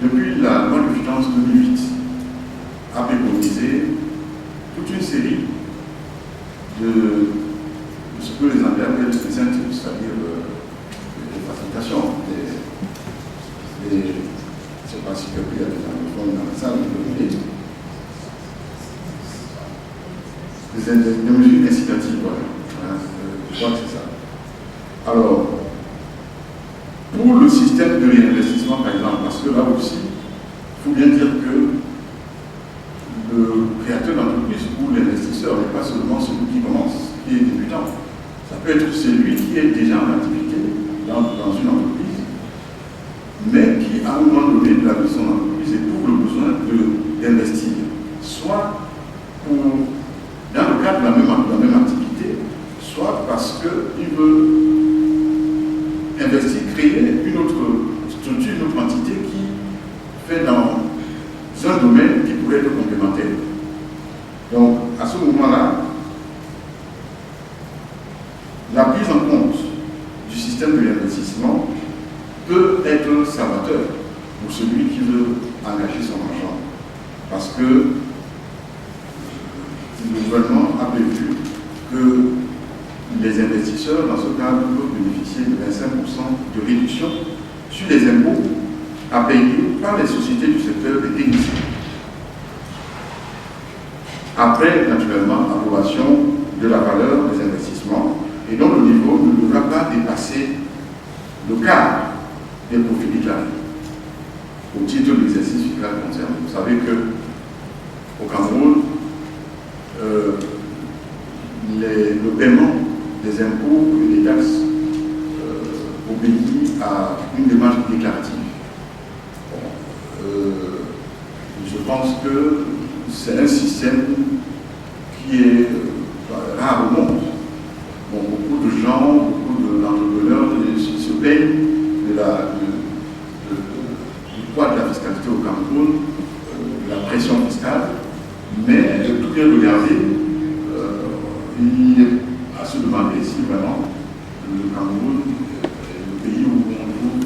depuis la loi de finances 2008, a préconisé toute une série de ce que les Anglais appellent les incentives, c'est-à-dire les facilitations. Je ne sais pas si quelqu'un a des anglophones dans la salle, des mesures incitatives, voilà. Je crois que c'est ça. Alors, pour le système de réinvestissement, par exemple, parce que là aussi, il faut bien dire que le créateur d'entreprise ou l'investisseur n'est pas seulement celui qui commence, qui est débutant. Ça peut être celui qui est déjà en activité dans une entreprise, mais qui, à un moment donné de la vie de son entreprise, éprouve le besoin d'investir, soit dans le cadre de la même activité, soit parce qu'il veut investir, créer une autre structure, une autre entité qui fait dans un domaine qui pourrait être complémentaire. Donc, à ce moment-là, la prise en compte du système de l'investissement peut être salvateur pour celui qui veut engager son argent. Parce que le gouvernement a prévu que les investisseurs, dans ce cadre, peuvent bénéficier de 25% de réduction sur les impôts à payer par les sociétés du secteur des techniciens. Après, naturellement, l'approbation de la valeur des investissements et dont le niveau ne devra pas dépasser le quart des profits déclarés au titre de l'exercice fiscal concerné. Vous savez qu'au Cameroun, le paiement des impôts et des taxes obéit à une démarche déclarative. Je pense que c'est un système qui est rare au monde. Bon, beaucoup de gens, beaucoup d'entrepreneurs se plaignent du poids de la fiscalité au Cameroun, de la pression fiscale, mais tout bien regardé, il est à se demander si vraiment le Cameroun est le pays où on trouve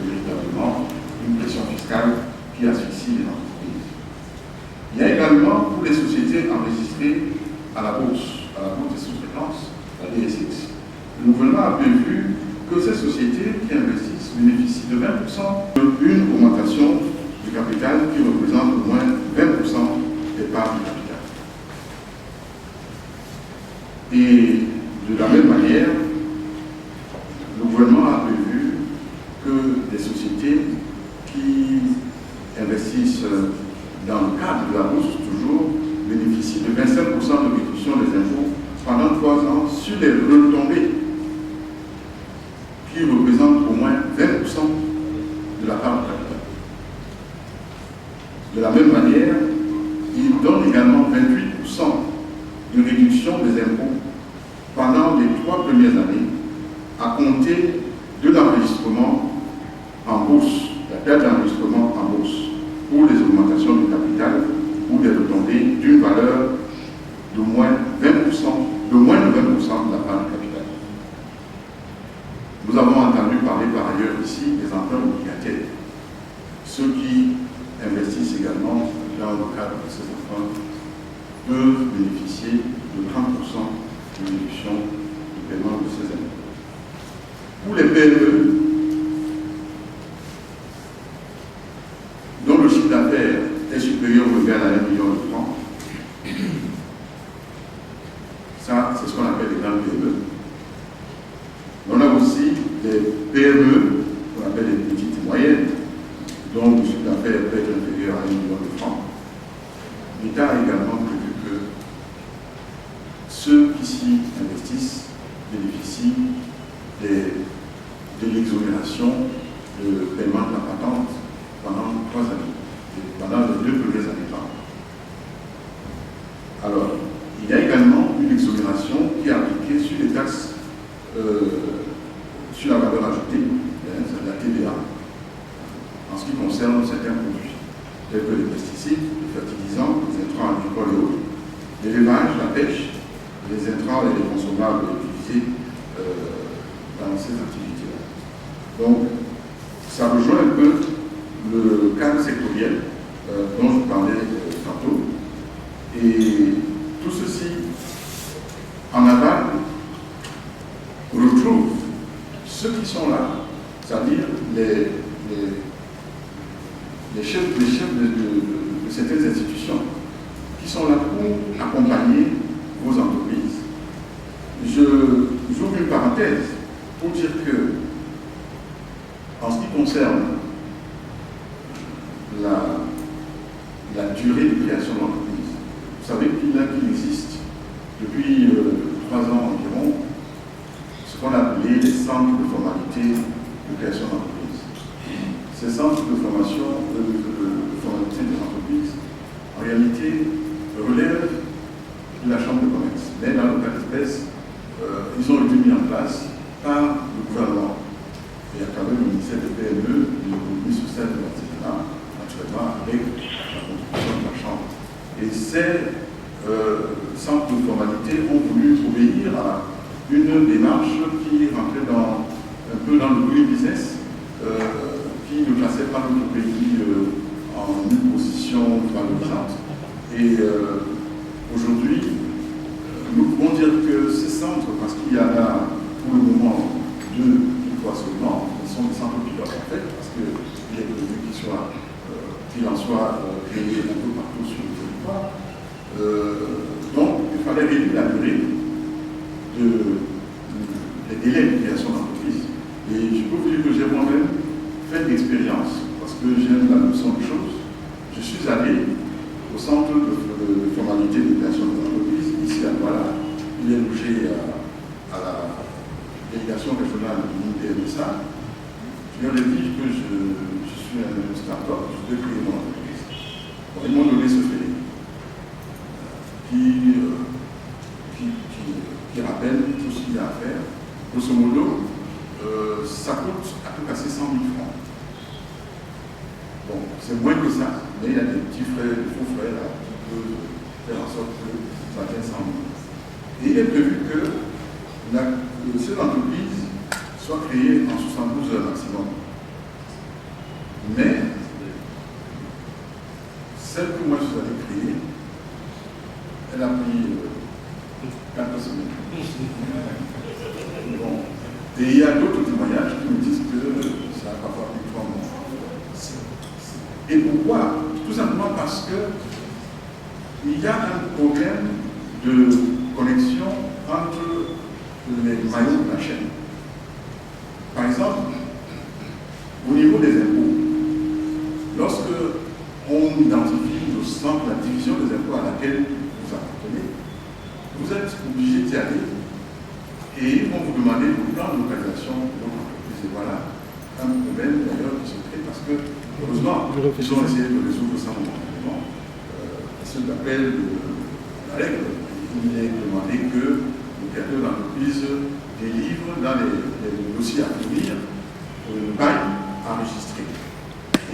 véritablement une pression fiscale qui asphyxie les entreprises. Il y a également pour les sociétés enregistrées à la bourse des sous-traitances, la DSX. Le gouvernement a prévu que ces sociétés qui investissent bénéficient de 20% d'une augmentation du capital qui représente au moins 20% des parts du capital. Et de la même manière, le gouvernement a prévu que des sociétés qui investissent dans le cadre de la bourse toujours bénéficient de 25% de réduction des impôts pendant 3 ans sur les retombées qui représentent au moins 20% de la part du capital. De la même manière, il donne également 28% de réduction des impôts pendant les 3 premières années à compter de l'enregistrement en bourse, la date d'enregistrement en bourse pour les augmentations du capital ou des retombées d'une valeur de moins de 20% de la part du capital. Nous avons entendu parler par ailleurs ici des emprunts obligataires. Ceux qui investissent également dans le cadre de ces emprunts peuvent bénéficier de 30% de réduction du paiement de ces impôts. Pour les PME, dont le chiffre d'affaires est supérieur ou égal à 1 million de francs, ça, c'est ce qu'on appelle les grandes PME. On a aussi des PME, qu'on appelle les petites et moyennes, dont le chiffre d'affaires peut être inférieur à 1 million de francs. L'État a également prévu que ceux qui s'y investissent bénéficient de l'exonération de paiement de la patente pendant 3 années, pendant les 2 premières années. Alors, il y a également une exonération qui est appliquée sur les taxes sur la valeur ajoutée, la TVA, en ce qui concerne certains produits, tels que les pesticides, les fertilisants, les intrants agricoles et autres, l'élevage, la pêche, les intrants et les consommables utilisés dans ces activités-là. Donc, ça rejoint un peu le cadre sectoriel dont je parlais tantôt. Et tout ceci, en aval, retrouve ceux qui sont là, c'est-à-dire les chefs de certaines institutions qui sont là pour accompagner vos entreprises. J'ouvre une parenthèse pour dire que, en ce qui concerne la durée de création d'entreprise, vous savez qu'il existe depuis 3 ans environ ce qu'on a appelé les centres de formalité de création d'entreprise. Ces centres de formation de formalité des entreprises, en réalité, relèvent de la Chambre de commerce. Mais dans le cas d'espèce, ils ont été mis en place par le gouvernement et à travers le ministère des PME, de l'économie sociale et de l'artisanat, naturellement avec la contribution de la Chambre. Et ces centres de formalité ont voulu obéir à une démarche qui rentrait un peu dans le green business, qui ne plaçait pas notre pays en une position valorisante. Et aujourd'hui, nous pouvons dire que ces centres, parce qu'il y en a pour le moment 2 ou 3 seulement, sont des centres pilotes en fait, parce qu'il est prévu qu'il en soit créé un peu partout sur le territoire. Donc, il fallait réduire la durée des délais de création d'entreprise. Et je peux vous dire que j'ai moi-même fait l'expérience, parce que j'ai la notion de choses. Je suis allé au centre de formalité de création d'entreprise, ici à Douala. Il est logé à la délégation régionale du MSA. Je leur ai dit que je suis un start-up, je vais créer mon entreprise. Bon, ils m'ont donné ce fait qui rappelle tout ce qu'il y a à faire. Grosso modo, ça coûte à tout casser 100 000 francs. Bon, c'est moins que ça, mais il y a des petits frais, des faux frais là, qui peuvent faire en sorte que ça atteigne 100 000. Et il est prévu que cette entreprise soit créée en 72 heures maximum. Mais celle que moi je suis allé créer, elle a pris 4 semaines. Bon. Et il y a d'autres témoignages qui me disent que ça n'a pas pris 3 mois. Et pourquoi? Tout simplement parce qu'il y a un problème de connexion entre les maillons de la chaîne. Par exemple, au niveau des impôts, lorsque on identifie au centre la division des impôts à laquelle vous appartenez, vous êtes obligé d'y aller et ils vont vous demander le plan de localisation de votre entreprise. Et voilà un problème d'ailleurs qui se crée parce que, heureusement, ils ont essayé de résoudre ça momentanément. Ce qu'on appelle la règle, il est demandé que le créateur d'entreprise délivre dans les dossiers à fournir une bail enregistrée.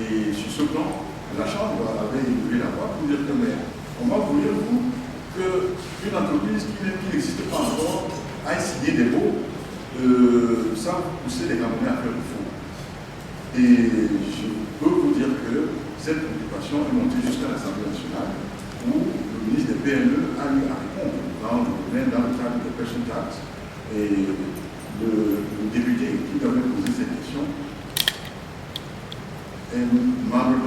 Et sur ce plan, la Chambre avait élevé la voix pour dire que mais comment voulez-vous qu'une entreprise qui n'existe pas encore aille signer des baux sans pousser les Camerounais à faire le faux. Et je peux vous dire que cette préoccupation est montée jusqu'à l'Assemblée nationale où le ministre des PME a eu à répondre dans le cadre de Person Tax. Et le député qui avait posé cette question est membre de